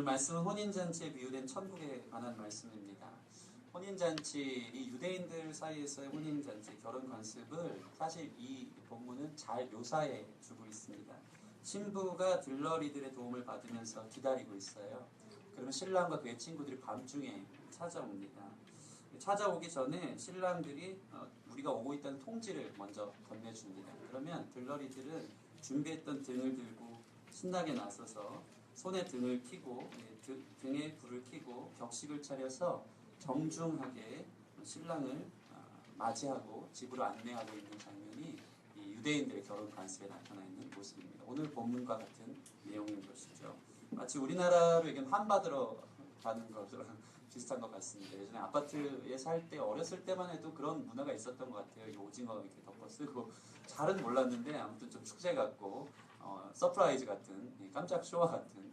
말씀은 혼인잔치에 비유된 천국에 관한 말씀입니다. 혼인잔치, 이 유대인들 사이에서의 혼인잔치, 결혼 관습을 사실 이 본문은 잘 묘사해 주고 있습니다. 신부가 들러리들의 도움을 받으면서 기다리고 있어요. 그러면 신랑과 그의 친구들이 밤중에 찾아옵니다. 찾아오기 전에 신랑들이 우리가 오고 있다는 통지를 먼저 건네줍니다. 그러면 들러리들은 준비했던 등을 들고 신나게 나서서 손에 등을 켜고 등에 불을 켜고 격식을 차려서 정중하게 신랑을 맞이하고 집으로 안내하고 있는 장면이 이 유대인들의 결혼 관습에 나타나 있는 모습입니다. 오늘 본문과 같은 내용인 것이죠. 마치 우리나라로 얘기하면 환받으러 가는 것이랑 비슷한 것 같습니다. 예전에 아파트에 살 때 어렸을 때만 해도 그런 문화가 있었던 것 같아요. 이 오징어 이렇게 덮어 쓰고 잘은 몰랐는데 아무튼 좀 축제 같고 서프라이즈 같은 깜짝 쇼와 같은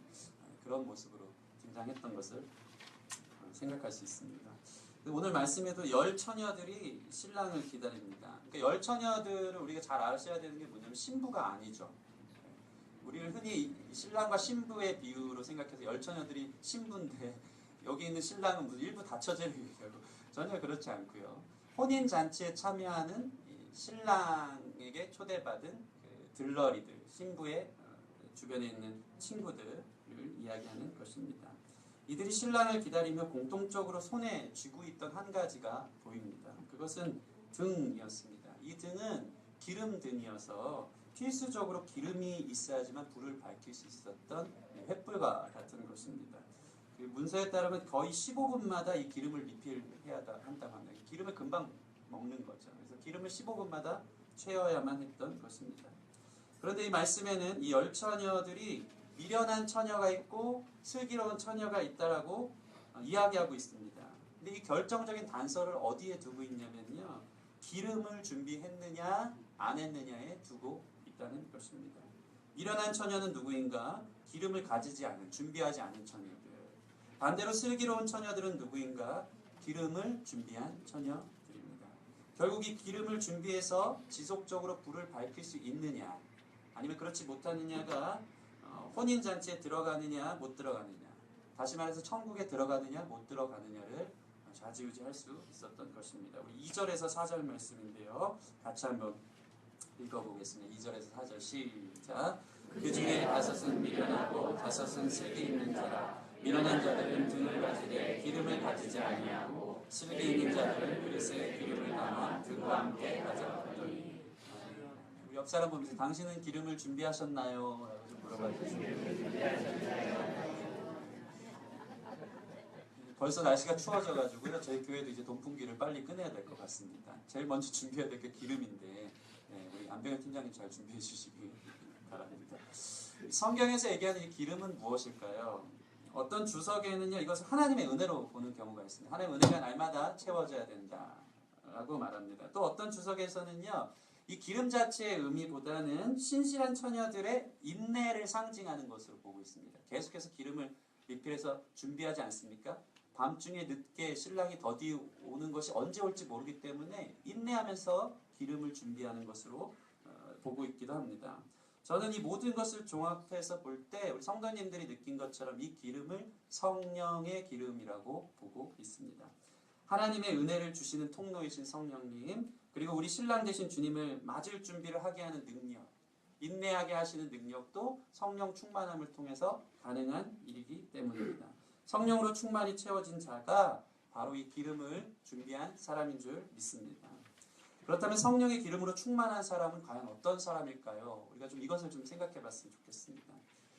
그런 모습으로 등장했던 것을 생각할 수 있습니다. 오늘 말씀에도 열 처녀들이 신랑을 기다립니다. 그러니까 열 처녀들을 우리가 잘 아셔야 되는 게 뭐냐면 신부가 아니죠. 우리는 흔히 신랑과 신부의 비유로 생각해서 열 처녀들이 신부인데 여기 있는 신랑은 무슨 일부 다처제를 얘기하고 전혀 그렇지 않고요. 혼인 잔치에 참여하는 신랑에게 초대받은 들러리들, 신부의 주변에 있는 친구들을 이야기하는 것입니다. 이들이 신랑을 기다리며 공통적으로 손에 쥐고 있던 한 가지가 보입니다. 그것은 등이었습니다. 이 등은 기름 등이어서 필수적으로 기름이 있어야지만 불을 밝힐 수 있었던 횃불과 같은 것입니다. 그 문서에 따르면 거의 15분마다 이 기름을 리필해야 한다고 합니다. 기름을 금방 먹는 거죠. 그래서 기름을 15분마다 채워야만 했던 것입니다. 그런데 이 말씀에는 이 열 처녀들이 미련한 처녀가 있고 슬기로운 처녀가 있다라고 이야기하고 있습니다. 근데 이 결정적인 단서를 어디에 두고 있냐면요. 기름을 준비했느냐 안 했느냐에 두고 있다는 것입니다. 미련한 처녀는 누구인가? 기름을 가지지 않은, 준비하지 않은 처녀들. 반대로 슬기로운 처녀들은 누구인가? 기름을 준비한 처녀들입니다. 결국 이 기름을 준비해서 지속적으로 불을 밝힐 수 있느냐 아니면 그렇지 못하느냐가 혼인잔치에 들어가느냐 못 들어가느냐, 다시 말해서 천국에 들어가느냐 못 들어가느냐를 좌지우지할 수 있었던 것입니다. 우리 2절에서 4절 말씀인데요. 같이 한번 읽어보겠습니다. 2절에서 4절 시작. 그 중에 5은 미련하고 5은 슬기 있는 자라. 미련한 자들은 등을 가지되 기름을 가지지 아니하고 슬기 있는 자들은 그릇에 기름을 담아 등과 함께 가져가더니. 옆 사람 보면서 당신은 기름을 준비하셨나요? 라고 좀 물어봐 주세요. 벌써 날씨가 추워져가지고요. 저희 교회도 이제 동풍기를 빨리 꺼내야 될 것 같습니다. 제일 먼저 준비해야 될 게 기름인데 우리 안병현 팀장님 잘 준비해 주시기 바랍니다. 성경에서 얘기하는 이 기름은 무엇일까요? 어떤 주석에는요. 이것을 하나님의 은혜로 보는 경우가 있습니다. 하나님의 은혜가 날마다 채워져야 된다라고 말합니다. 또 어떤 주석에서는요. 이 기름 자체의 의미보다는 신실한 처녀들의 인내를 상징하는 것으로 보고 있습니다. 계속해서 기름을 리필해서 준비하지 않습니까? 밤중에 늦게 신랑이 더디 오는 것이 언제 올지 모르기 때문에 인내하면서 기름을 준비하는 것으로 보고 있기도 합니다. 저는 이 모든 것을 종합해서 볼 때 우리 성도님들이 느낀 것처럼 이 기름을 성령의 기름이라고 보고 있습니다. 하나님의 은혜를 주시는 통로이신 성령님, 그리고 우리 신랑 되신 주님을 맞을 준비를 하게 하는 능력, 인내하게 하시는 능력도 성령 충만함을 통해서 가능한 일이기 때문입니다. 성령으로 충만히 채워진 자가 바로 이 기름을 준비한 사람인 줄 믿습니다. 그렇다면 성령의 기름으로 충만한 사람은 과연 어떤 사람일까요? 우리가 좀 이것을 좀 생각해 봤으면 좋겠습니다.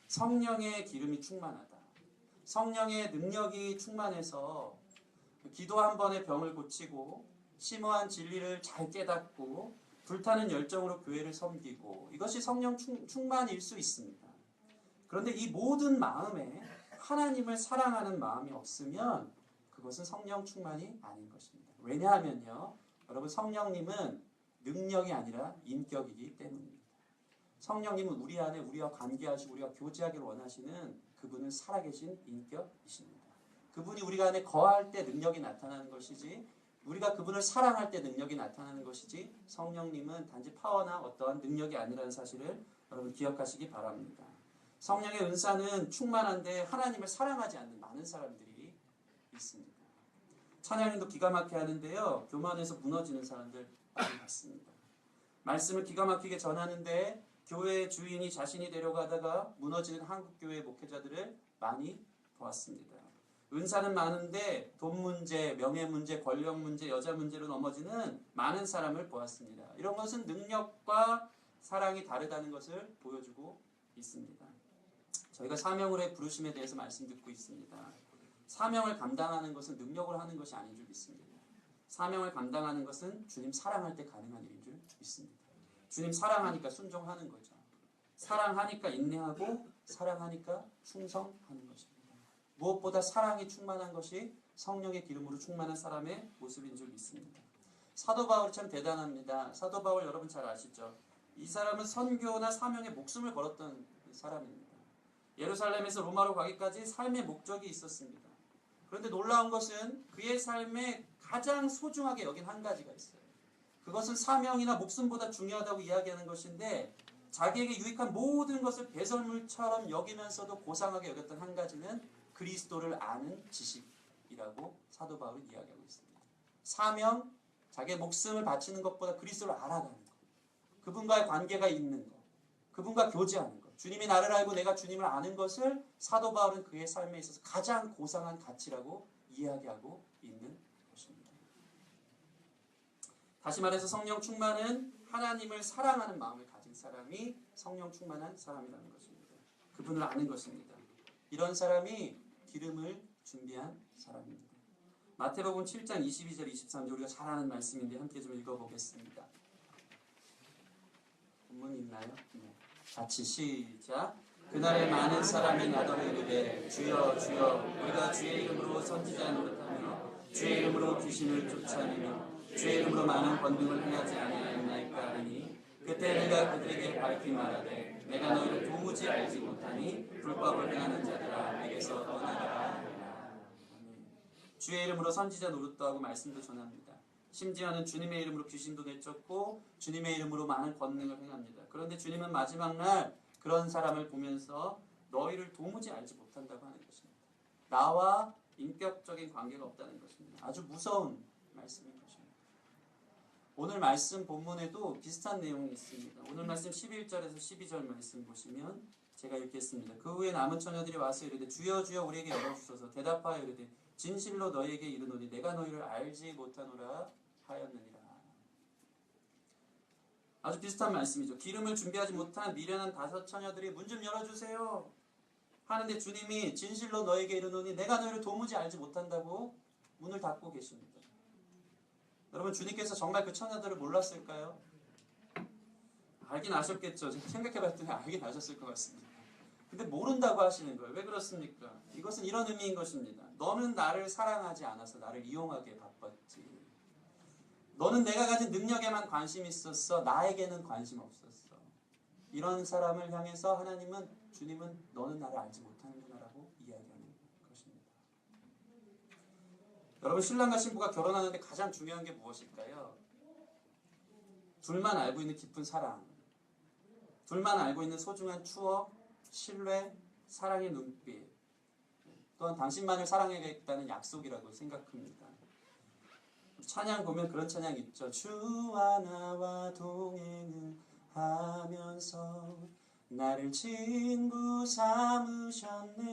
성령의 기름이 충만하다. 성령의 능력이 충만해서 기도 한 번에 병을 고치고 심오한 진리를 잘 깨닫고 불타는 열정으로 교회를 섬기고 이것이 성령 충만일 수 있습니다. 그런데 이 모든 마음에 하나님을 사랑하는 마음이 없으면 그것은 성령 충만이 아닌 것입니다. 왜냐하면요. 여러분 성령님은 능력이 아니라 인격이기 때문입니다. 성령님은 우리 안에 우리와 관계하시고 우리와 교제하기를 원하시는 그분은 살아계신 인격이십니다. 그분이 우리가 안에 거할 때 능력이 나타나는 것이지 우리가 그분을 사랑할 때 능력이 나타나는 것이지 성령님은 단지 파워나 어떠한 능력이 아니라는 사실을 여러분 기억하시기 바랍니다. 성령의 은사는 충만한데 하나님을 사랑하지 않는 많은 사람들이 있습니다. 찬양인도 기가 막히게 하는데요. 교만해서 무너지는 사람들 많이 봤습니다. 말씀을 기가 막히게 전하는데 교회의 주인이 자신이 되려고 하다가 무너지는 한국교회 목회자들을 많이 보았습니다. 은사는 많은데 돈 문제, 명예 문제, 권력 문제, 여자 문제로 넘어지는 많은 사람을 보았습니다. 이런 것은 능력과 사랑이 다르다는 것을 보여주고 있습니다. 저희가 사명으로의 부르심에 대해서 말씀 듣고 있습니다. 사명을 감당하는 것은 능력으로 하는 것이 아닌 줄 믿습니다. 사명을 감당하는 것은 주님 사랑할 때 가능한 일인 줄 믿습니다. 주님 사랑하니까 순종하는 거죠. 사랑하니까 인내하고 사랑하니까 충성하는 것입니다. 무엇보다 사랑이 충만한 것이 성령의 기름으로 충만한 사람의 모습인 줄 믿습니다. 사도 바울이 참 대단합니다. 사도 바울 여러분 잘 아시죠? 이 사람은 선교나 사명에 목숨을 걸었던 사람입니다. 예루살렘에서 로마로 가기까지 삶의 목적이 있었습니다. 그런데 놀라운 것은 그의 삶에 가장 소중하게 여긴 한 가지가 있어요. 그것은 사명이나 목숨보다 중요하다고 이야기하는 것인데 자기에게 유익한 모든 것을 배설물처럼 여기면서도 고상하게 여겼던 한 가지는 그리스도를 아는 지식이라고 사도 바울은 이야기하고 있습니다. 사명, 자기의 목숨을 바치는 것보다 그리스도를 알아가는 것, 그분과의 관계가 있는 것, 그분과 교제하는 것, 주님이 나를 알고 내가 주님을 아는 것을 사도 바울은 그의 삶에 있어서 가장 고상한 가치라고 이야기하고 있는 것입니다. 다시 말해서 성령 충만은 하나님을 사랑하는 마음을 가진 사람이 성령 충만한 사람이라는 것입니다. 그분을 아는 것입니다. 이런 사람이 기름을 준비한 사람입니다. 마태복음 7장 22절 23절 우리가 잘 아는 말씀인데 함께 좀 읽어보겠습니다. 본문 있나요? 네. 같이 시작. 그날에 많은 사람이 나더러 이르되 주여 주여 우리가 주의 이름으로 선지자 노릇하며 주의 이름으로 귀신을 쫓아내며 주의 이름으로 많은 권능을 행하지 아니하였나이까 하니 그때 내가 그들에게 밝히 말하되 내가 너희를 도무지 알지 못하니 불법을 행하는 자들아 내게서 떠나가라. 주의 이름으로 선지자 노릇도 하고 말씀도 전합니다. 심지어는 주님의 이름으로 귀신도 내쫓고 주님의 이름으로 많은 권능을 행합니다. 그런데 주님은 마지막 날 그런 사람을 보면서 너희를 도무지 알지 못한다고 하는 것입니다. 나와 인격적인 관계가 없다는 것입니다. 아주 무서운 말씀인 것입니다. 오늘 말씀 본문에도 비슷한 내용이 있습니다. 오늘 말씀 11절에서 12절 말씀 보시면 제가 읽겠습니다. 그 후에 남은 처녀들이 와서 이르되 주여 주여 우리에게 열어주소서. 대답하여 이르되 진실로 너희에게 이르노니 내가 너희를 알지 못하노라 하였느니라. 아주 비슷한 말씀이죠. 기름을 준비하지 못한 미련한 다섯 처녀들이 문 좀 열어주세요 하는데 주님이 진실로 너에게 이르노니 내가 너희를 도무지 알지 못한다고 문을 닫고 계십니다. 여러분 주님께서 정말 그 처녀들을 몰랐을까요? 알긴 아셨겠죠. 생각해봤더니 알긴 아셨을 것 같습니다. 근데 모른다고 하시는 거예요. 왜 그렇습니까? 이것은 이런 의미인 것입니다. 너는 나를 사랑하지 않아서 나를 이용하기에 바빴지. 너는 내가 가진 능력에만 관심이 있었어. 나에게는 관심 없었어. 이런 사람을 향해서 하나님은 주님은 너는 나를 알지 못하는구나라고 이야기하는 것입니다. 여러분 신랑과 신부가 결혼하는데 가장 중요한 게 무엇일까요? 둘만 알고 있는 깊은 사랑, 둘만 알고 있는 소중한 추억, 신뢰, 사랑의 눈빛, 또한 당신만을 사랑하겠다는 약속이라고 생각합니다. 찬양 보면 그런 찬양 있죠. 주와 나와 동행을 하면서 나를 친구 삼으셨네.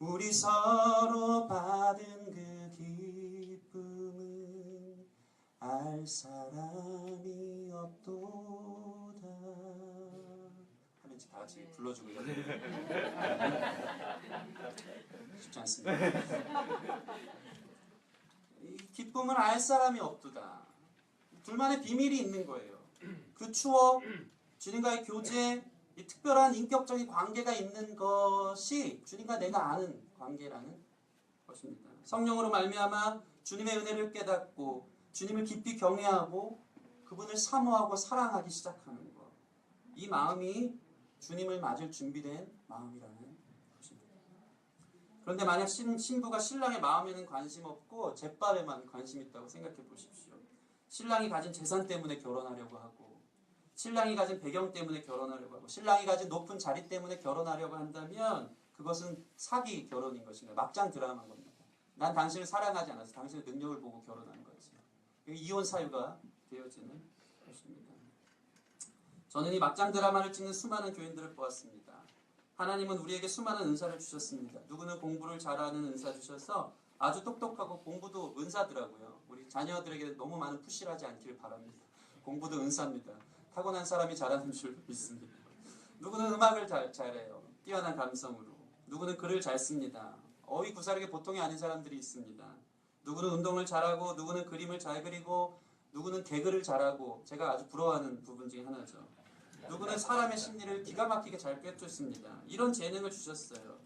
우리 서로 받은 그 기쁨은 알 사람이 없도다. 하면서 다 같이 불러주고 이러는데 쉽지 않습니다. 이 기쁨을 알 사람이 없도다. 둘만의 비밀이 있는 거예요. 그 추억, 주님과의 교제, 이 특별한 인격적인 관계가 있는 것이 주님과 내가 아는 관계라는 것입니다. 성령으로 말미암아 주님의 은혜를 깨닫고 주님을 깊이 경외하고 그분을 사모하고 사랑하기 시작하는 것. 이 마음이 주님을 맞을 준비된 마음이라는 것입니다. 그런데 만약 신부가 신랑의 마음에는 관심 없고 잿밥에만 관심 있다고 생각해 보십시오. 신랑이 가진 재산 때문에 결혼하려고 하고 신랑이 가진 배경 때문에 결혼하려고 하고 신랑이 가진 높은 자리 때문에 결혼하려고 한다면 그것은 사기 결혼인 것입니다. 막장 드라마인 겁니다. 난 당신을 사랑하지 않아서 당신의 능력을 보고 결혼한 거지. 이혼 사유가 되어지는 것입니다. 저는 이 막장 드라마를 찍는 수많은 교인들을 보았습니다. 하나님은 우리에게 수많은 은사를 주셨습니다. 누구는 공부를 잘하는 은사 주셔서 아주 똑똑하고 공부도 은사더라고요. 우리 자녀들에게 너무 많은 푸시를 하지 않기를 바랍니다. 공부도 은사입니다. 타고난 사람이 잘하는 줄 믿습니다. 누구는 음악을 잘해요. 뛰어난 감성으로. 누구는 글을 잘 씁니다. 어휘 구사력이 보통이 아닌 사람들이 있습니다. 누구는 운동을 잘하고 누구는 그림을 잘 그리고 누구는 개그를 잘하고 제가 아주 부러워하는 부분 중에 하나죠. 누구는 사람의 심리를 기가 막히게 잘 꿰뚫습니다. 이런 재능을 주셨어요.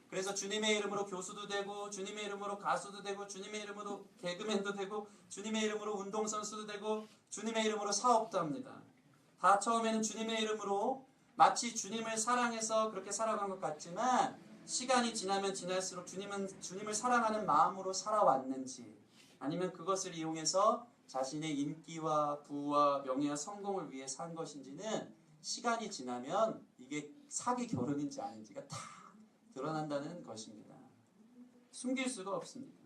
그래서 주님의 이름으로 교수도 되고 주님의 이름으로 가수도 되고 주님의 이름으로 개그맨도 되고 주님의 이름으로 운동선수도 되고 주님의 이름으로 사업도 합니다. 다 처음에는 주님의 이름으로 마치 주님을 사랑해서 그렇게 살아간 것 같지만 시간이 지나면 지날수록 주님을 사랑하는 마음으로 살아왔는지 아니면 그것을 이용해서 자신의 인기와 부와 명예와 성공을 위해 산 것인지는 시간이 지나면 이게 사기 결혼인지 아닌지가 다 드러난다는 것입니다. 숨길 수가 없습니다.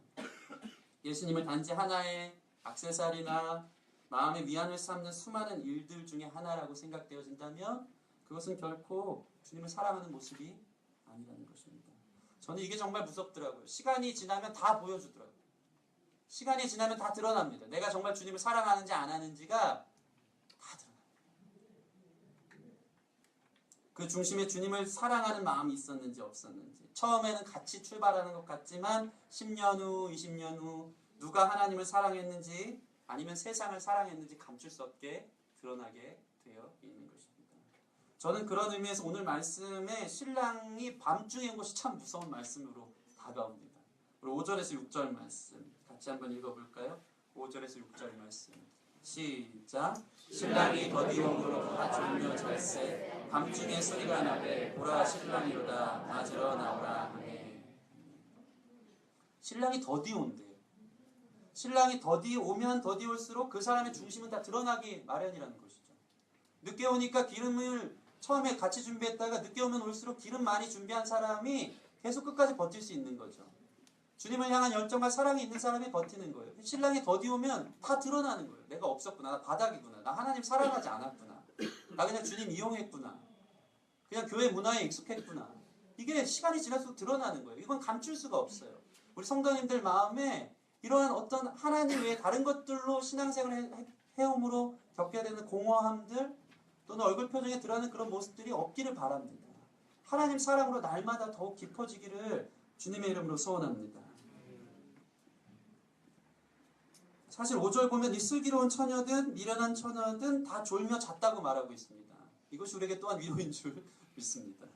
예수님을 단지 하나의 액세서리나 마음의 위안을 삼는 수많은 일들 중에 하나라고 생각되어진다면 그것은 결코 주님을 사랑하는 모습이 아니라는 것입니다. 저는 이게 정말 무섭더라고요. 시간이 지나면 다 보여주더라고요. 시간이 지나면 다 드러납니다. 내가 정말 주님을 사랑하는지 안 하는지가 다 드러납니다. 그 중심에 주님을 사랑하는 마음이 있었는지 없었는지 처음에는 같이 출발하는 것 같지만 10년 후, 20년 후 누가 하나님을 사랑했는지 아니면 세상을 사랑했는지 감출 수 없게 드러나게 되어 있는 것입니다. 저는 그런 의미에서 오늘 말씀에 신랑이 밤중에 온 것이 참 무서운 말씀으로 다가옵니다. 우리 5절에서 6절 말씀 같이 한번 읽어볼까요? 5절에서 6절 말씀 시작. 신랑이 더디옴으로 다 졸며 잘새 밤중에 소리가 나되 보라 신랑이로다 맞으러 나오라 하네. 신랑이 더디온대요. 신랑이 더디오면 더디올수록 그 사람의 중심은 다 드러나기 마련이라는 것이죠. 늦게 오니까 기름을 처음에 같이 준비했다가 늦게 오면 올수록 기름 많이 준비한 사람이 계속 끝까지 버틸 수 있는 거죠. 주님을 향한 열정과 사랑이 있는 사람이 버티는 거예요. 신랑이 더디오면 다 드러나는 거예요. 내가 없었구나. 나 바닥이구나. 나 하나님 사랑하지 않았구나. 나 그냥 주님 이용했구나. 그냥 교회 문화에 익숙했구나. 이게 시간이 지날수록 드러나는 거예요. 이건 감출 수가 없어요. 우리 성도님들 마음에 이러한 어떤 하나님 외에 다른 것들로 신앙생활을 해옴으로 겪게 되는 공허함들 또는 얼굴 표정에 드러나는 그런 모습들이 없기를 바랍니다. 하나님 사랑으로 날마다 더욱 깊어지기를 주님의 이름으로 소원합니다. 사실 5절 보면 이 슬기로운 처녀든 미련한 처녀든 다 졸며 잤다고 말하고 있습니다. 이것이 우리에게 또한 위로인 줄 믿습니다.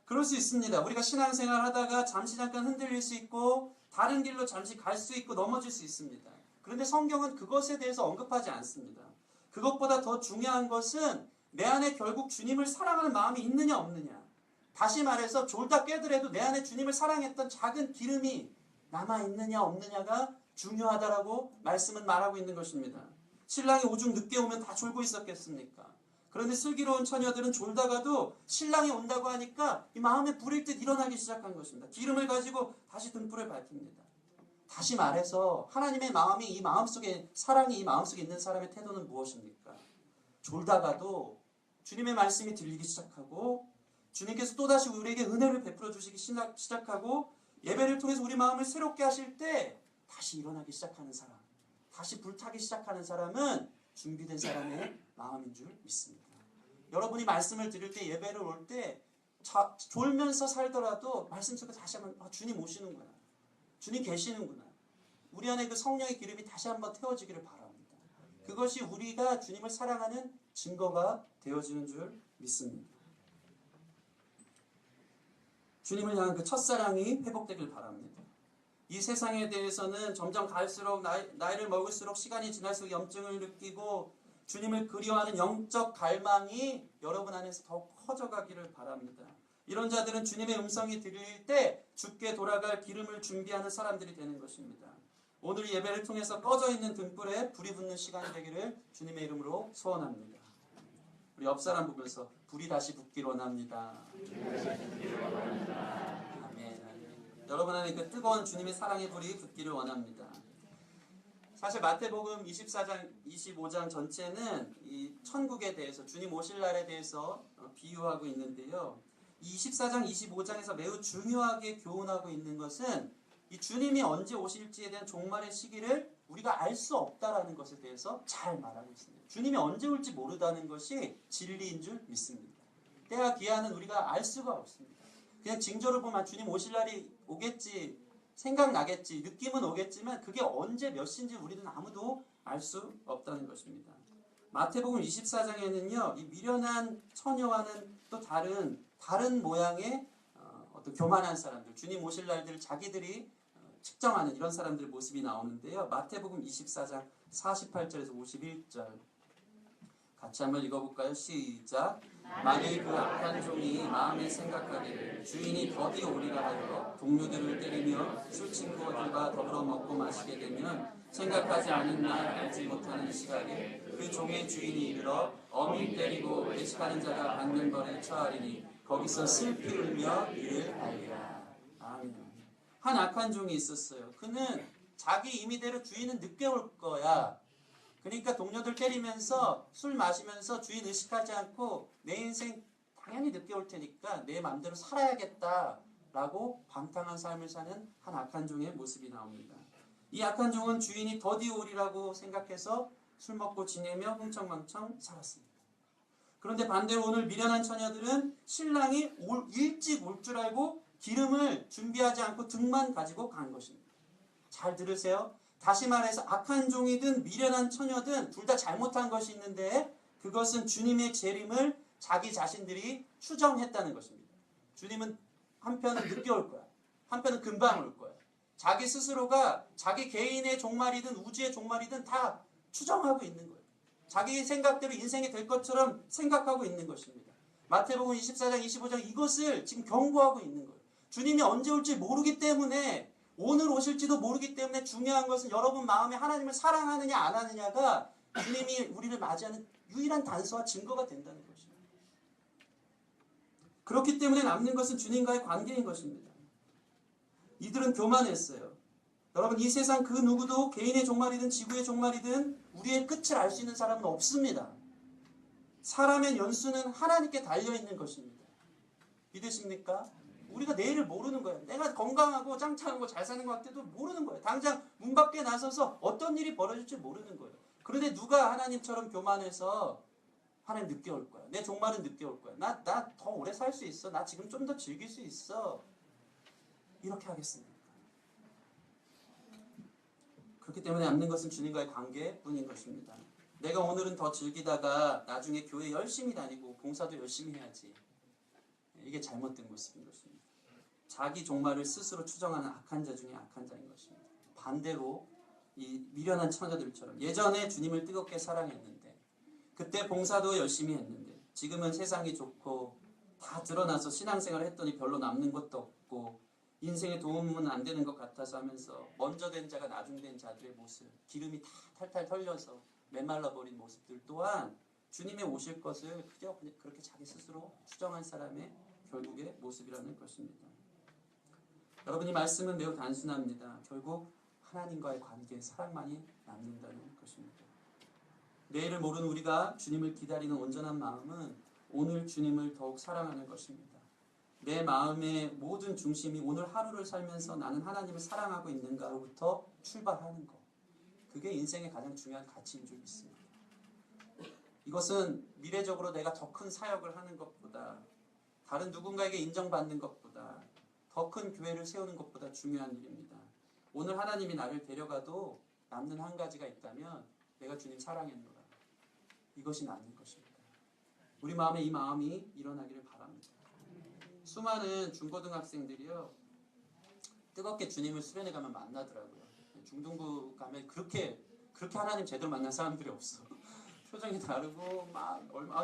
그럴 수 있습니다. 우리가 신앙생활 하다가 잠시 잠깐 흔들릴 수 있고 다른 길로 잠시 갈 수 있고 넘어질 수 있습니다. 그런데 성경은 그것에 대해서 언급하지 않습니다. 그것보다 더 중요한 것은 내 안에 결국 주님을 사랑하는 마음이 있느냐 없느냐. 다시 말해서 졸다 깨더라도 내 안에 주님을 사랑했던 작은 기름이 남아있느냐 없느냐가 중요하다라고 말씀은 말하고 있는 것입니다. 신랑이 오죽 늦게 오면 다 졸고 있었겠습니까? 그런데 슬기로운 처녀들은 졸다가도 신랑이 온다고 하니까 이 마음에 불일 듯 일어나기 시작한 것입니다. 기름을 가지고 다시 등불을 밝힙니다. 다시 말해서 하나님의 마음이 이 마음속에 사랑이 이 마음속에 있는 사람의 태도는 무엇입니까? 졸다가도 주님의 말씀이 들리기 시작하고 주님께서 또다시 우리에게 은혜를 베풀어 주시기 시작하고 예배를 통해서 우리 마음을 새롭게 하실 때 다시 일어나기 시작하는 사람, 다시 불타기 시작하는 사람은 준비된 사람의 마음인 줄 믿습니다. 여러분이 말씀을 들을 때 예배를 올 때 졸면서 살더라도 말씀 속에 다시 한번 주님 오시는구나. 주님 계시는구나. 우리 안에 그 성령의 기름이 다시 한번 태워지기를 바랍니다. 그것이 우리가 주님을 사랑하는 증거가 되어지는 줄 믿습니다. 주님을 향한 그 첫사랑이 회복되길 바랍니다. 이 세상에 대해서는 점점 갈수록 나이를 먹을수록 시간이 지날수록 염증을 느끼고 주님을 그리워하는 영적 갈망이 여러분 안에서 더 커져가기를 바랍니다. 이런 자들은 주님의 음성이 들릴 때 죽게 돌아갈 기름을 준비하는 사람들이 되는 것입니다. 오늘 예배를 통해서 꺼져 있는 등불에 불이 붙는 시간이 되기를 주님의 이름으로 소원합니다. 우리 옆 사람 보면서 불이 다시 붙기를 원합니다. 아멘. 여러분 안에 그 뜨거운 주님의 사랑의 불이 붙기를 원합니다. 사실 마태복음 24장, 25장 전체는 이 천국에 대해서 주님 오실 날에 대해서 비유하고 있는데요. 이 24장, 25장에서 매우 중요하게 교훈하고 있는 것은 이 주님이 언제 오실지에 대한 종말의 시기를 우리가 알 수 없다라는 것에 대해서 잘 말하고 있습니다. 주님이 언제 올지 모르다는 것이 진리인 줄 믿습니다. 때와 기한은 우리가 알 수가 없습니다. 그냥 징조를 보면 주님 오실 날이 오겠지, 생각나겠지, 느낌은 오겠지만 그게 언제 몇 시인지 우리는 아무도 알 수 없다는 것입니다. 마태복음 24장에는요, 이 미련한 처녀와는 또 다른 모양의 어떤 교만한 사람들, 주님 오실 날들을 자기들이 측정하는 이런 사람들의 모습이 나오는데요. 마태복음 24장 48절에서 51절 같이 한번 읽어볼까요? 시작. 만일 그 악한 종이 마음에 생각하기를 주인이 더디 오리라 하여 동료들을 때리며 술 친구들과 더불어 먹고 마시게 되면 생각하지 않은 날 알지 못하는 시각에 그 종의 주인이 이르러 어미 때리고 외식하는 자가 받는 벌에 처하리니 거기서 슬피 울며 이를 알리라. 아멘. 한 악한 종이 있었어요. 그는 자기 임의대로 주인은 늦게 올 거야. 그러니까 동료들 때리면서 술 마시면서 주인 의식하지 않고 내 인생 당연히 늦게 올 테니까 내 마음대로 살아야겠다라고 방탕한 삶을 사는 한 악한 종의 모습이 나옵니다. 이 악한 종은 주인이 더디 오리라고 생각해서 술 먹고 지내며 흥청망청 살았습니다. 그런데 반대로 오늘 미련한 처녀들은 신랑이 일찍 올 줄 알고 기름을 준비하지 않고 등만 가지고 간 것입니다. 잘 들으세요. 다시 말해서 악한 종이든 미련한 처녀든 둘 다 잘못한 것이 있는데 그것은 주님의 재림을 자기 자신들이 추정했다는 것입니다. 주님은 한편은 늦게 올 거야. 한편은 금방 올 거야. 자기 스스로가 자기 개인의 종말이든 우주의 종말이든 다 추정하고 있는 거예요. 자기 생각대로 인생이 될 것처럼 생각하고 있는 것입니다. 마태복음 24장, 25장 이것을 지금 경고하고 있는 거예요. 주님이 언제 올지 모르기 때문에 오늘 오실지도 모르기 때문에 중요한 것은 여러분 마음에 하나님을 사랑하느냐 안 하느냐가 주님이 우리를 맞이하는 유일한 단서와 증거가 된다는 것입니다. 그렇기 때문에 남는 것은 주님과의 관계인 것입니다. 이들은 교만했어요. 여러분 이 세상 그 누구도 개인의 종말이든 지구의 종말이든 우리의 끝을 알 수 있는 사람은 없습니다. 사람의 연수는 하나님께 달려있는 것입니다. 믿으십니까? 우리가 내일을 모르는 거예요. 내가 건강하고 짱짱하고 잘 사는 것 같아도 모르는 거예요. 당장 문 밖에 나서서 어떤 일이 벌어질지 모르는 거예요. 그런데 누가 하나님처럼 교만해서 하나님 늦게 올 거야. 내 종말은 늦게 올 거야. 나 더 오래 살 수 있어. 나 지금 좀 더 즐길 수 있어. 이렇게 하겠습니까? 그렇기 때문에 남는 것은 주님과의 관계뿐인 것입니다. 내가 오늘은 더 즐기다가 나중에 교회 열심히 다니고 봉사도 열심히 해야지. 이게 잘못된 모습인 것입니다. 자기 종말을 스스로 추정하는 악한 자 중에 악한 자인 것입니다. 반대로 이 미련한 처녀들처럼 예전에 주님을 뜨겁게 사랑했는데 그때 봉사도 열심히 했는데 지금은 세상이 좋고 다 드러나서 신앙생활을 했더니 별로 남는 것도 없고 인생에 도움은 안 되는 것 같아서 하면서 먼저 된 자가 나중 된 자들의 모습, 기름이 다 탈탈 털려서 메말라버린 모습들 또한 주님의 오실 것을 그저 그렇게 자기 스스로 추정한 사람의 결국의 모습이라는 것입니다. 여러분 이 말씀은 매우 단순합니다. 결국 하나님과의 관계, 사랑만이 남는다는 것입니다. 내일을 모르는 우리가 주님을 기다리는 온전한 마음은 오늘 주님을 더욱 사랑하는 것입니다. 내 마음의 모든 중심이 오늘 하루를 살면서 나는 하나님을 사랑하고 있는가로부터 출발하는 것. 그게 인생의 가장 중요한 가치인 줄 믿습니다. 이것은 미래적으로 내가 더 큰 사역을 하는 것보다 다른 누군가에게 인정받는 것보다 더 큰 교회를 세우는 것보다 중요한 일입니다. 오늘 하나님이 나를 데려가도 남는 한 가지가 있다면 내가 주님 사랑했노라. 이것이 남는 것입니다. 우리 마음에 이 마음이 일어나기를 바랍니다. 수많은 중고등학생들이요 뜨겁게 주님을 수련회 가면 만나더라고요. 중등부 가면 그렇게 하나님 제대로 만난 사람들이 없어. 표정이 다르고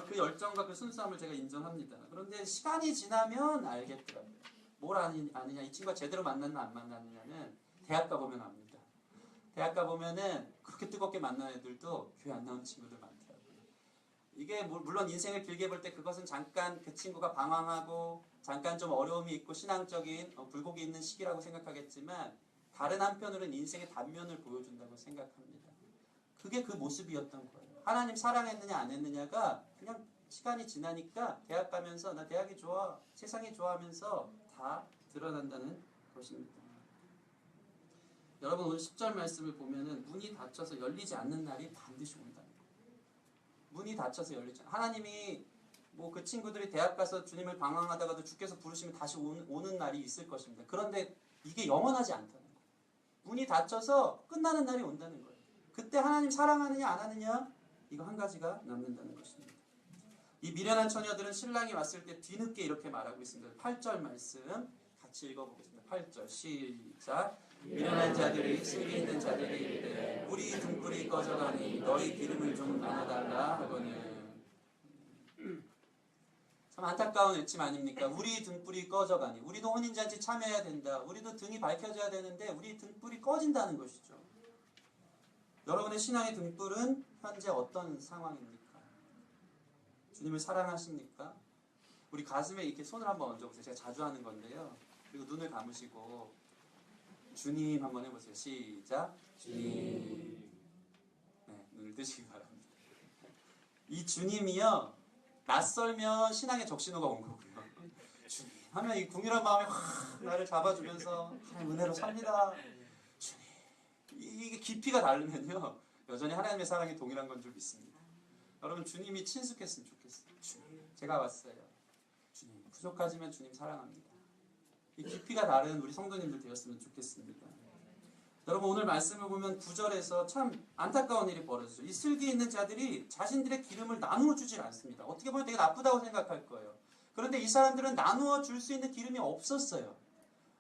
그 열정과 그 순수함을 제가 인정합니다. 그런데 시간이 지나면 알겠더라고요. 뭘 아느냐, 이 친구가 제대로 만났나 안 만났느냐는 대학 가보면 압니다. 대학 가보면은 그렇게 뜨겁게 만난 애들도 교회 안 나온 친구들 많더라고요. 이게 물론 인생을 길게 볼 때 그것은 잠깐 그 친구가 방황하고 잠깐 좀 어려움이 있고 신앙적인 굴곡이 있는 시기라고 생각하겠지만 다른 한편으로는 인생의 단면을 보여준다고 생각합니다. 그게 그 모습이었던 거예요. 하나님 사랑했느냐 안 했느냐가 그냥 시간이 지나니까 대학 가면서 나 대학이 좋아, 세상이 좋아하면서 다 드러난다는 것입니다. 여러분 오늘 10절 말씀을 보면은 문이 닫혀서 열리지 않는 날이 반드시 온다. 문이 닫혀서 열리지 않아. 하나님이 뭐 그 친구들이 대학 가서 주님을 방황하다가도 주께서 부르시면 다시 오는 날이 있을 것입니다. 그런데 이게 영원하지 않다는 거예요. 문이 닫혀서 끝나는 날이 온다는 거예요. 그때 하나님 사랑하느냐 안 하느냐 이거 한 가지가 남는다는 것입니다. 이 미련한 처녀들은 신랑이 왔을 때 뒤늦게 이렇게 말하고 있습니다. 8절 말씀 같이 읽어보겠습니다. 8절 시작. 미련한 자들이 슬기 있는 자들이 이르되 우리 등불이 꺼져가니 너희 기름을 좀 나눠달라 하거늘. 참 안타까운 외침 아닙니까? 우리 등불이 꺼져가니 우리도 혼인잔치 참여해야 된다. 우리도 등이 밝혀져야 되는데 우리 등불이 꺼진다는 것이죠. 여러분의 신앙의 등불은 현재 어떤 상황입니까? 주님을 사랑하십니까? 우리 가슴에 이렇게 손을 한번 얹어보세요. 제가 자주 하는 건데요. 그리고 눈을 감으시고 주님 한번 해보세요. 시작. 주님. 네, 눈을 뜨시기 바랍니다. 이 주님이요. 낯설면 신앙의 적신호가 온 거고요. 주님 하면 이 궁일한 마음이 확 나를 잡아주면서 하나님 은혜로 삽니다. 주님. 이게 깊이가 다르면요. 여전히 하나님의 사랑이 동일한 건 줄 믿습니다. 여러분 주님이 친숙했으면 좋겠어요. 주님 제가 왔어요. 주님 부족하지만 주님 사랑합니다. 이 깊이가 다른 우리 성도님들 되었으면 좋겠습니다. 여러분 오늘 말씀을 보면 9절에서 참 안타까운 일이 벌어지죠. 이 슬기 있는 자들이 자신들의 기름을 나누어 주질 않습니다. 어떻게 보면 되게 나쁘다고 생각할 거예요. 그런데 이 사람들은 나누어 줄 수 있는 기름이 없었어요.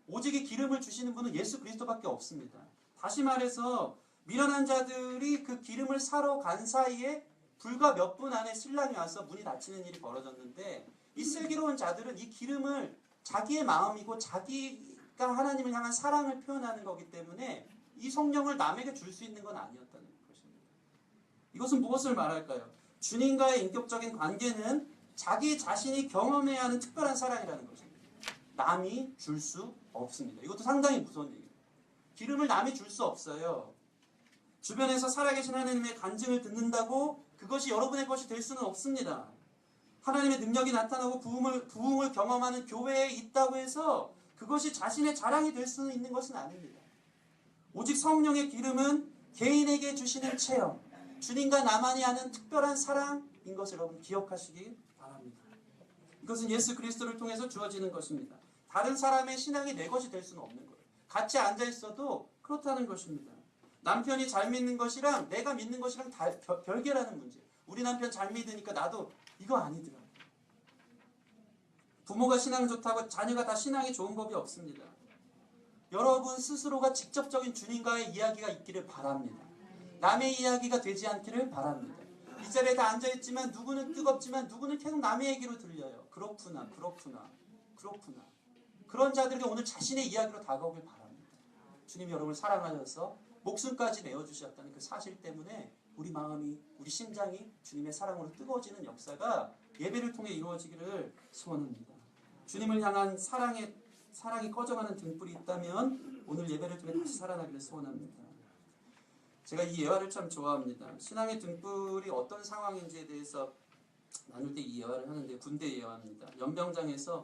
오직 이 기름을 주시는 분은 예수 그리스도밖에 없습니다. 다시 말해서 미련한 자들이 그 기름을 사러 간 사이에 불과 몇 분 안에 신랑이 와서 문이 닫히는 일이 벌어졌는데 이 슬기로운 자들은 이 기름을 자기의 마음이고 자기가 하나님을 향한 사랑을 표현하는 거기 때문에 이 성령을 남에게 줄 수 있는 건 아니었다는 것입니다. 이것은 무엇을 말할까요? 주님과의 인격적인 관계는 자기 자신이 경험해야 하는 특별한 사랑이라는 것입니다. 남이 줄 수 없습니다. 이것도 상당히 무서운 얘기예요. 기름을 남이 줄 수 없어요. 주변에서 살아계신 하나님의 간증을 듣는다고 그것이 여러분의 것이 될 수는 없습니다. 하나님의 능력이 나타나고 부흥을 경험하는 교회에 있다고 해서 그것이 자신의 자랑이 될 수 있는 것은 아닙니다. 오직 성령의 기름은 개인에게 주시는 체험, 주님과 나만이 아는 특별한 사랑인 것을 여러분 기억하시기 바랍니다. 이것은 예수 그리스도를 통해서 주어지는 것입니다. 다른 사람의 신앙이 내 것이 될 수는 없는 거예요. 같이 앉아있어도 그렇다는 것입니다. 남편이 잘 믿는 것이랑 내가 믿는 것이랑 별개라는 문제. 우리 남편 잘 믿으니까 나도 이거 아니더라. 부모가 신앙 좋다고 자녀가 다 신앙이 좋은 법이 없습니다. 여러분 스스로가 직접적인 주님과의 이야기가 있기를 바랍니다. 남의 이야기가 되지 않기를 바랍니다. 이 자리에 다 앉아있지만 누구는 뜨겁지만 누구는 계속 남의 얘기로 들려요. 그렇구나. 그런 자들에게 오늘 자신의 이야기로 다가오길 바랍니다. 주님이 여러분을 사랑하셔서 목숨까지 내어주셨다는 그 사실 때문에 우리 마음이, 우리 심장이 주님의 사랑으로 뜨거워지는 역사가 예배를 통해 이루어지기를 소원합니다. 주님을 향한 사랑이 꺼져가는 등불이 있다면 오늘 예배를 통해 다시 살아나기를 소원합니다. 제가 이 예화를 참 좋아합니다. 신앙의 등불이 어떤 상황인지에 대해서 나눌 때 이 예화를 하는데 군대 예화입니다. 연병장에서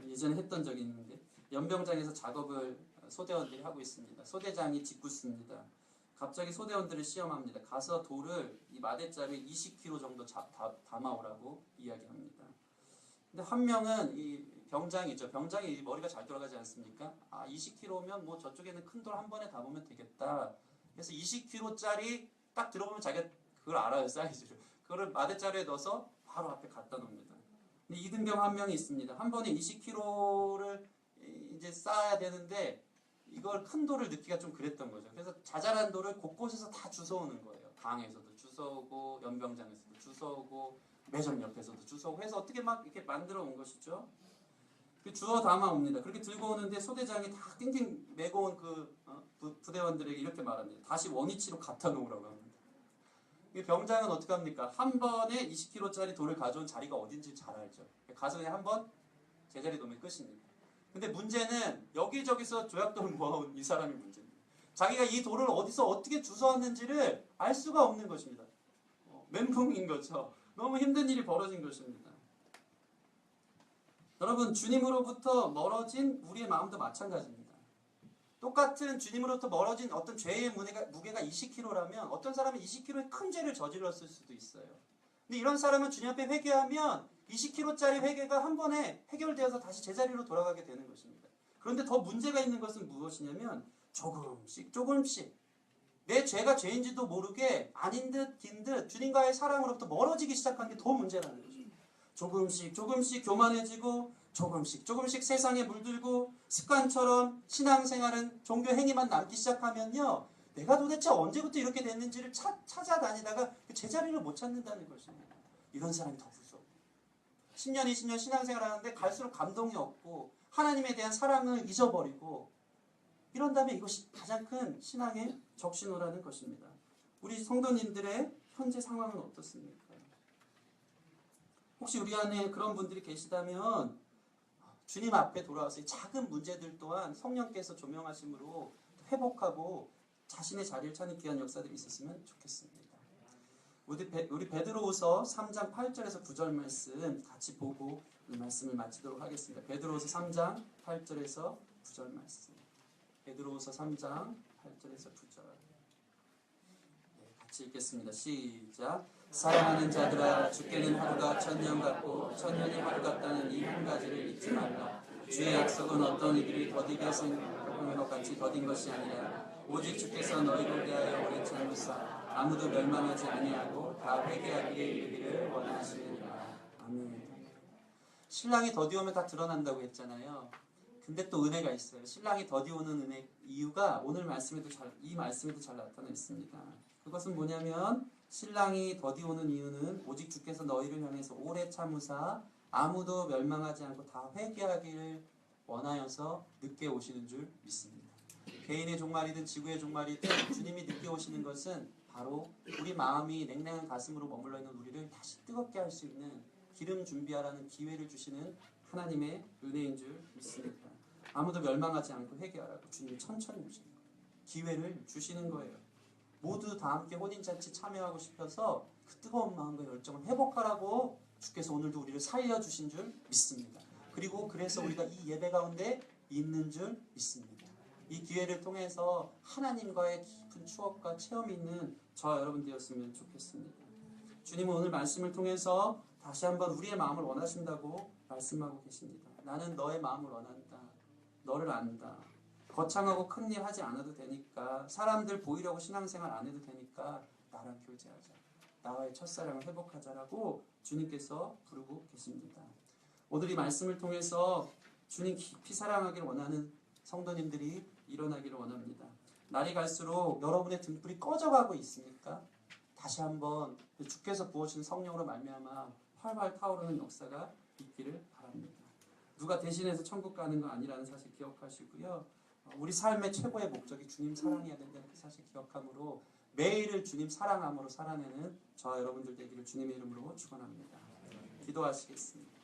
예전에 했던 적이 있는데 연병장에서 작업을 소대원들이 하고 있습니다. 소대장이 짓궂습니다. 갑자기 소대원들을 시험합니다. 가서 돌을 이 마대자루에 20kg 정도 담아오라고 이야기합니다. 근데 한 명은 이 병장이죠. 병장이 머리가 잘 돌아가지 않습니까? 20kg면 뭐 저쪽에는 큰 돌 한 번에 담으면 되겠다. 그래서 20kg짜리 딱 들어보면 자기가 그걸 알아요, 사이즈를. 그거를 마대자루에 넣어서 바로 앞에 갖다 놓습니다. 근데 이등병 한 명이 있습니다. 한 번에 20kg를 이제 쌓아야 되는데 이걸 큰 돌을 넣기가 좀 그랬던 거죠. 그래서 자잘한 돌을 곳곳에서 다 주워오는 거예요. 강에서도 주워오고 연병장에서도 주워오고 매점 옆에서도 주워오고 해서 어떻게 막 이렇게 만들어 온 것이죠. 주워 담아 옵니다. 그렇게 들고 오는데 소대장이 다 낑낑 메고 온 그 부대원들에게 이렇게 말합니다. 다시 원위치로 갖다 놓으라고 합니다. 이 병장은 어떻게 합니까? 한 번에 20kg짜리 돌을 가져온 자리가 어딘지 잘 알죠. 가서 그냥 한 번 제자리 놓으면 끝입니다. 근데 문제는 여기저기서 조약돌을 모아온 이 사람이 문제입니다. 자기가 이 돌을 어디서 어떻게 주워왔는지를 알 수가 없는 것입니다. 멘붕인 거죠. 너무 힘든 일이 벌어진 것입니다. 여러분, 주님으로부터 멀어진 우리의 마음도 마찬가지입니다. 똑같은 주님으로부터 멀어진 어떤 죄의 무게가 20kg라면 어떤 사람은 20kg의 큰 죄를 저질렀을 수도 있어요. 근데 이런 사람은 주님 앞에 회개하면 20kg짜리 회개가 한 번에 해결되어서 다시 제자리로 돌아가게 되는 것입니다. 그런데 더 문제가 있는 것은 무엇이냐면 조금씩 내 죄가 죄인지도 모르게 아닌 듯 긴 듯 주님과의 사랑으로부터 멀어지기 시작한 게 더 문제라는 것입니다. 조금씩 교만해지고 조금씩 세상에 물들고 습관처럼 신앙생활은 종교 행위만 남기 시작하면요. 내가 도대체 언제부터 이렇게 됐는지를 찾아다니다가 그 제자리를 못 찾는다는 것입니다. 이런 사람이 더 무서워. 10년, 20년 신앙생활 하는데 갈수록 감동이 없고 하나님에 대한 사랑을 잊어버리고 이런다면 이것이 가장 큰 신앙의 적신호라는 것입니다. 우리 성도님들의 현재 상황은 어떻습니까? 혹시 우리 안에 그런 분들이 계시다면 주님 앞에 돌아와서 이 작은 문제들 또한 성령께서 조명하심으로 회복하고 자신의 자리를 찾는 귀한 역사들이 있었으면 좋겠습니다. 우리 베드로후서 3장 8절에서 9절 말씀 같이 보고 이 말씀을 마치도록 하겠습니다. 베드로후서 3장 8절에서 9절 말씀. 베드로후서 3장 8절에서 9절. 같이 읽겠습니다. 시작. 사랑하는 자들아, 주께는 하루가 천년 같고 천년이 하루 같다는 이 한 가지를 잊지 말라. 주의 약속은 어떤 이들이 더디게 생각하는 것 같이 더딘 것이 아니라 오직 주께서 너희를 대하여 오래 참으사 아무도 멸망하지 아니하고 다 회개하기에 이르기를 원하시느니라. 아멘. 신랑이 더디오면 다 드러난다고 했잖아요. 근데 또 은혜가 있어요. 신랑이 더디오는 은혜 이유가 오늘 이 말씀에도 잘 나타나 있습니다. 그것은 뭐냐면 신랑이 더디오는 이유는 오직 주께서 너희를 향해서 오래 참으사 아무도 멸망하지 않고 다 회개하기를 원하여서 늦게 오시는 줄 믿습니다. 개인의 종말이든 지구의 종말이든 주님이 늦게 오시는 것은 바로 우리 마음이 냉랭한 가슴으로 머물러 있는 우리를 다시 뜨겁게 할 수 있는 기름 준비하라는 기회를 주시는 하나님의 은혜인 줄 믿습니다. 아무도 멸망하지 않고 회개하라고 주님이 천천히 오시는 거예요. 기회를 주시는 거예요. 모두 다 함께 혼인잔치 참여하고 싶어서 그 뜨거운 마음과 열정을 회복하라고 주께서 오늘도 우리를 살려주신 줄 믿습니다. 그리고 그래서 우리가 이 예배 가운데 있는 줄 믿습니다. 이 기회를 통해서 하나님과의 깊은 추억과 체험이 있는 저와 여러분 되었으면 좋겠습니다. 주님은 오늘 말씀을 통해서 다시 한번 우리의 마음을 원하신다고 말씀하고 계십니다. 나는 너의 마음을 원한다. 너를 안다. 거창하고 큰일 하지 않아도 되니까 사람들 보이려고 신앙생활 안 해도 되니까 나랑 교제하자. 나와의 첫사랑을 회복하자라고 주님께서 부르고 계십니다. 오늘 이 말씀을 통해서 주님 깊이 사랑하기를 원하는 성도님들이 일어나기를 원합니다. 날이 갈수록 여러분의 등불이 꺼져가고 있습니까? 다시 한번 주께서 부어주신 성령으로 말미암아 활활 타오르는 역사가 있기를 바랍니다. 누가 대신해서 천국 가는 건 아니라는 사실 기억하시고요. 우리 삶의 최고의 목적이 주님 사랑해야 된다는 그 사실 기억함으로 매일을 주님 사랑함으로 살아내는 저와 여러분들 되기를 주님의 이름으로 축원합니다. 기도하시겠습니다.